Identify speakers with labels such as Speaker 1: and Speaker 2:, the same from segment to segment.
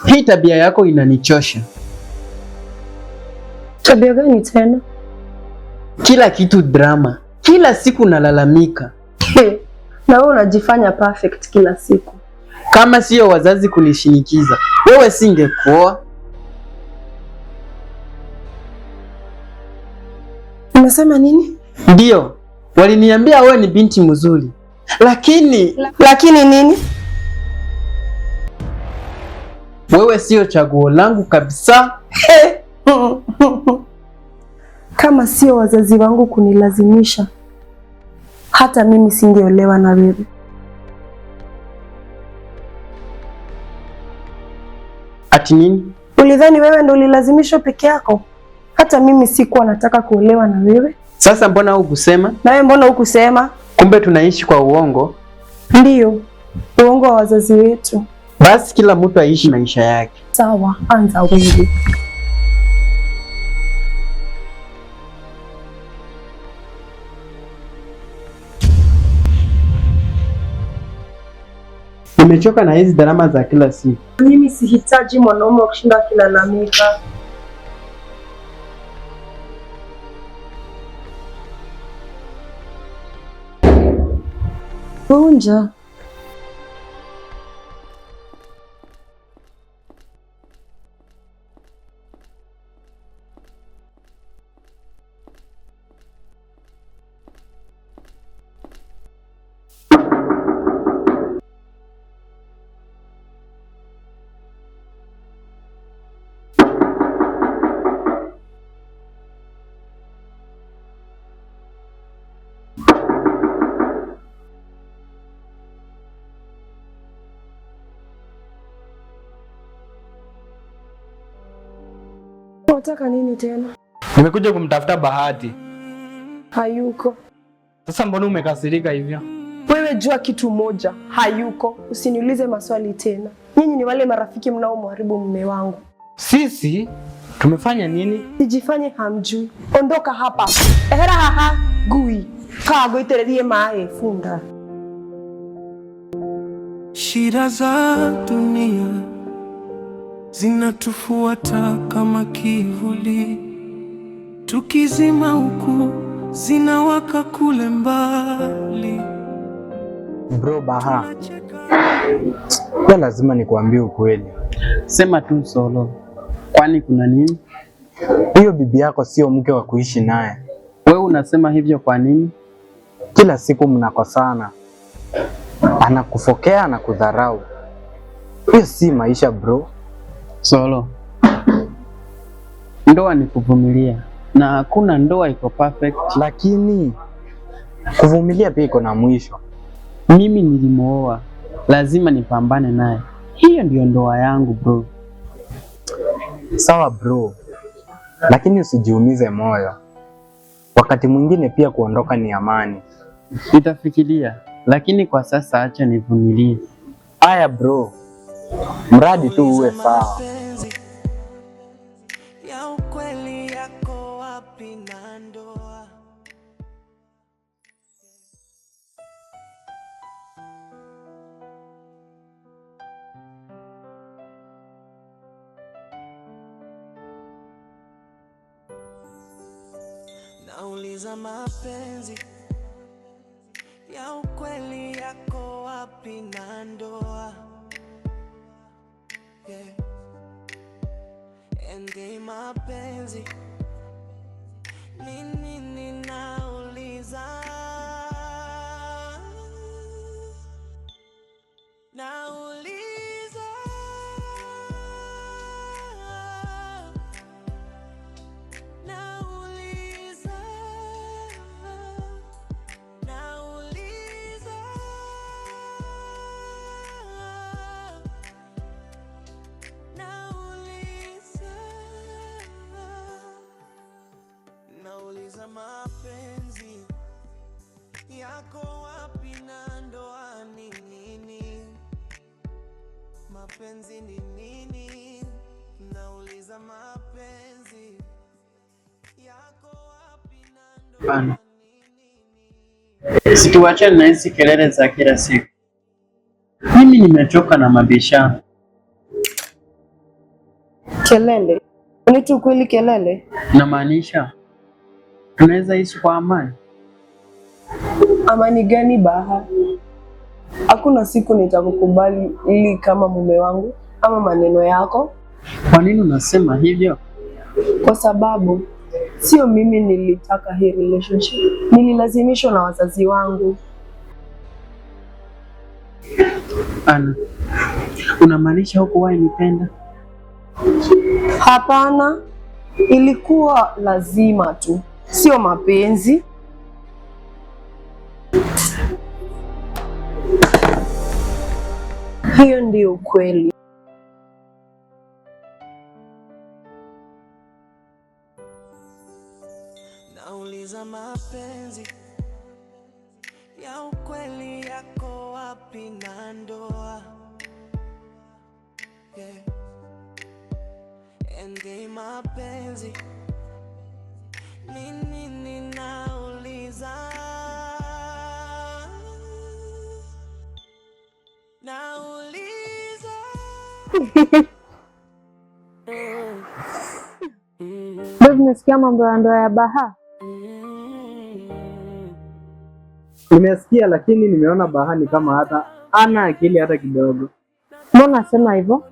Speaker 1: Hii tabia yako inanichosha.
Speaker 2: Tabia gani tena?
Speaker 1: Kila kitu drama. Kila siku nalalamika.
Speaker 2: Na wewe unajifanya perfect kila siku.
Speaker 1: Kama sio wazazi kunishinikiza, wewe singekuoa.
Speaker 2: Unasema nini?
Speaker 1: Ndio, waliniambia wewe ni binti mzuri. Lakini
Speaker 2: nini?
Speaker 1: Wewe sio chaguo langu kabisa.
Speaker 2: Kama sio wazazi wangu kunilazimisha, hata mimi singeolewa na wewe.
Speaker 1: Ati nini?
Speaker 2: Ulidhani wewe ndio ulilazimishwa peke yako? Hata mimi sikuwa nataka kuolewa na wewe.
Speaker 1: Sasa mbona hukusema?
Speaker 2: Na wewe mbona hukusema?
Speaker 1: Kumbe tunaishi kwa uongo.
Speaker 2: Ndiyo, uongo wa wazazi wetu.
Speaker 1: Basi kila mtu aishi maisha yake.
Speaker 2: Sawa, anza wewe.
Speaker 1: Nimechoka na hizi drama za kila siku.
Speaker 2: Mimi sihitaji mwanaume wa kushinda akilalamika. Unja. Unataka nini tena?
Speaker 3: Nimekuja kumtafuta Bahati.
Speaker 2: Hayuko.
Speaker 3: Sasa mbona umekasirika hivyo?
Speaker 2: Wewe jua kitu moja, hayuko. Usiniulize maswali tena. Nyinyi ni wale marafiki mnaomharibu mume wangu.
Speaker 3: Sisi tumefanya nini?
Speaker 2: Sijifanye hamjui. Ondoka hapa. Ehera haha gui. Kago itererie mae funda.
Speaker 4: Shida za dunia zinatufuata kama kivuli, tukizima huku zinawaka kule mbali.
Speaker 3: Bro Baha, kwa lazima nikuambie ukweli.
Speaker 1: Sema tu Solo. Kwani kuna nini?
Speaker 3: Hiyo bibi yako sio mke wa kuishi naye.
Speaker 1: Wewe unasema hivyo kwa nini?
Speaker 3: Kila siku mnakosana. Anakufokea na kudharau. Hiyo si maisha bro.
Speaker 1: Solo, ndoa ni kuvumilia na hakuna ndoa iko perfect.
Speaker 3: Lakini kuvumilia pia iko na mwisho.
Speaker 1: Mimi nilimuoa, lazima nipambane naye. Hiyo ndio ndoa yangu bro.
Speaker 3: Sawa bro, lakini usijiumize moyo. Wakati mwingine pia kuondoka ni amani.
Speaker 1: Nitafikiria, lakini kwa sasa acha nivumilie.
Speaker 3: Aya bro, mradi tu uwe sawa.
Speaker 4: Ya ukweli yako wapi na ndoa? Nauliza mapenzi ya ukweli yako wapi na ndoa? Yeah. Ende mapenzi nini ninauliza? Nauliza mapenzi yako wapi na ndoa ni nini? Mapenzi ni nini? Nauliza
Speaker 1: Hapana, situachane na hizi kelele za kila siku. Mimi nimechoka na mabishano.
Speaker 2: Kelele? Unaita ukweli kelele?
Speaker 1: Namaanisha tunaweza ishi kwa amani.
Speaker 2: Amani gani Baha? Hakuna siku nitakukubali ili kama mume wangu ama maneno yako.
Speaker 1: Kwa nini unasema hivyo?
Speaker 2: Kwa sababu sio mimi nilitaka hii relationship, nililazimishwa na wazazi wangu.
Speaker 1: Ana, unamaanisha hukuwahi nipenda?
Speaker 2: Hapana, ilikuwa lazima tu, sio mapenzi. Hiyo ndio ukweli.
Speaker 4: Nauliza mapenzi ya ukweli yako wapi na ndoa? Yeah. Ende mapenzi nini ninauliza?
Speaker 5: Ndio nimesikia mambo ya ndoa ya Baha.
Speaker 3: Nimesikia, lakini nimeona Baha ni kama hata ana akili hata kidogo.
Speaker 5: Mbona nasema hivyo?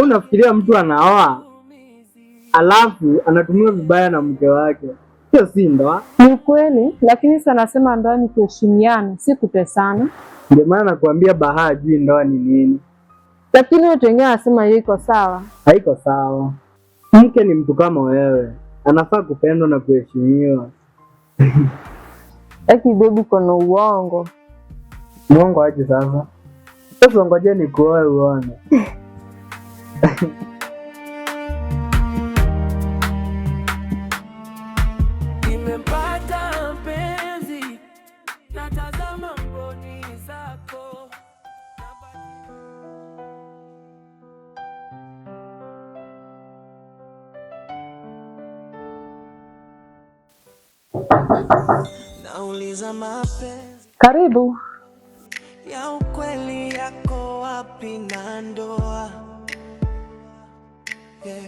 Speaker 3: Unafikiria mtu anaoa alafu anatumia vibaya na mke wake? Hiyo si ndoa.
Speaker 5: Ni kweli, lakini sasa nasema ndoa ni kuheshimiana, si kutesana.
Speaker 3: Ndio maana nakuambia Baha hajui ndoa ni nini.
Speaker 5: Lakini watu wengine wanasema hiyo iko sawa.
Speaker 3: Haiko sawa. Mke ni mtu kama wewe, anafaa kupendwa na kuheshimiwa.
Speaker 5: Eki baby, kono uongo.
Speaker 3: Mwongo aje sasa? Sasa ngoje nikuoe uone.
Speaker 4: Nimepata mpenzi, natazama mboni zako. Nauliza mapenzi
Speaker 5: Karibu.
Speaker 4: ya ukweli yako wapi na ndoa? Yeah.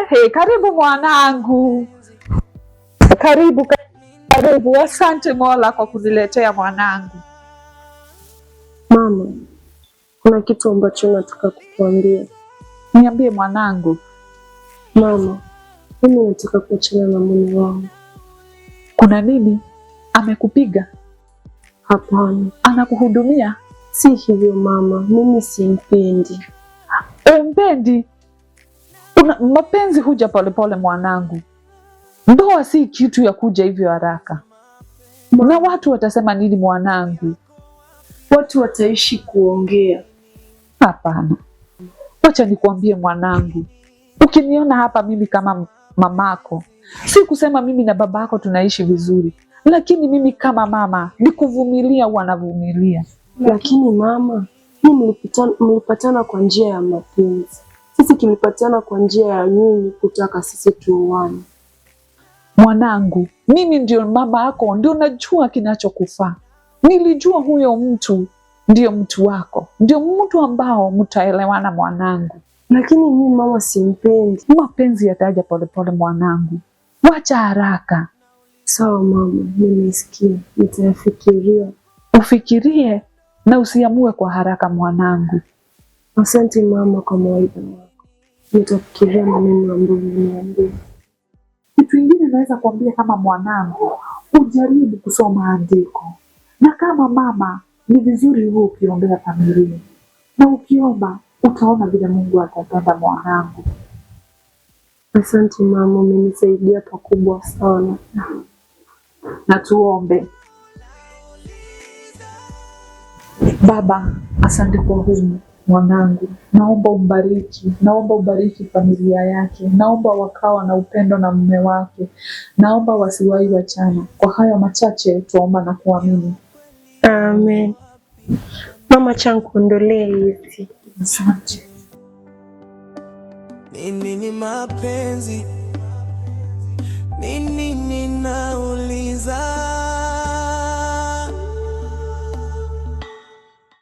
Speaker 6: Hey, karibu mwanangu. Karibu. Asante Mola kwa kuniletea mwanangu.
Speaker 2: Mama, kuna kitu ambacho nataka kukuambia.
Speaker 6: Niambie mwanangu.
Speaker 2: Mama, mimi nataka kuachana na mume wangu.
Speaker 6: Kuna nini? Amekupiga?
Speaker 2: Hapana.
Speaker 6: Anakuhudumia?
Speaker 2: Si hivyo mama, mimi simpendi.
Speaker 6: Mpendi? Mapenzi huja polepole mwanangu. Ndoa si kitu ya kuja hivyo haraka. Na watu watasema nini mwanangu?
Speaker 2: Watu wataishi kuongea.
Speaker 6: Hapana. Wacha nikuambie mwanangu. Ukiniona hapa mimi kama mamako, si kusema mimi na babako tunaishi vizuri, lakini mimi kama mama ni kuvumilia, wanavumilia.
Speaker 2: Lakini mama, mlipatana kwa njia ya mapenzi. Sisi tulipatana kwa njia ya nyinyi kutaka sisi tuoane.
Speaker 6: Mwanangu, mimi ndio mama yako, ndio najua kinachokufaa. Nilijua huyo mtu ndio mtu wako, ndio mtu ambao mtaelewana mwanangu.
Speaker 2: Lakini mimi mama simpendi.
Speaker 6: Mapenzi yataja polepole mwanangu, wacha haraka.
Speaker 2: Sawa mama, nimesikia, nitafikiria.
Speaker 6: Ufikirie na usiamue kwa haraka mwanangu.
Speaker 2: Asante mama kwa mawaidha yako, nitafikiria maneno ambayo umeniambia.
Speaker 6: Kitu kingine naweza kuambia kama mwanangu, ujaribu kusoma andiko, na kama mama ni vizuri huo ukiombea familia, na ukiomba utaona vile Mungu atapenda mwanangu.
Speaker 2: Asante mama, umenisaidia pakubwa sana.
Speaker 6: Na tuombe. Baba, asante kwa humu mwanangu, naomba ubariki familia yake, naomba wakawa na upendo na mume wake, naomba wasiwahi wachana. Kwa hayo machache tuomba na kuamini.
Speaker 2: Amen. Mama, changu ondolee hizi.
Speaker 6: Asante.
Speaker 4: nini mapenzi, nini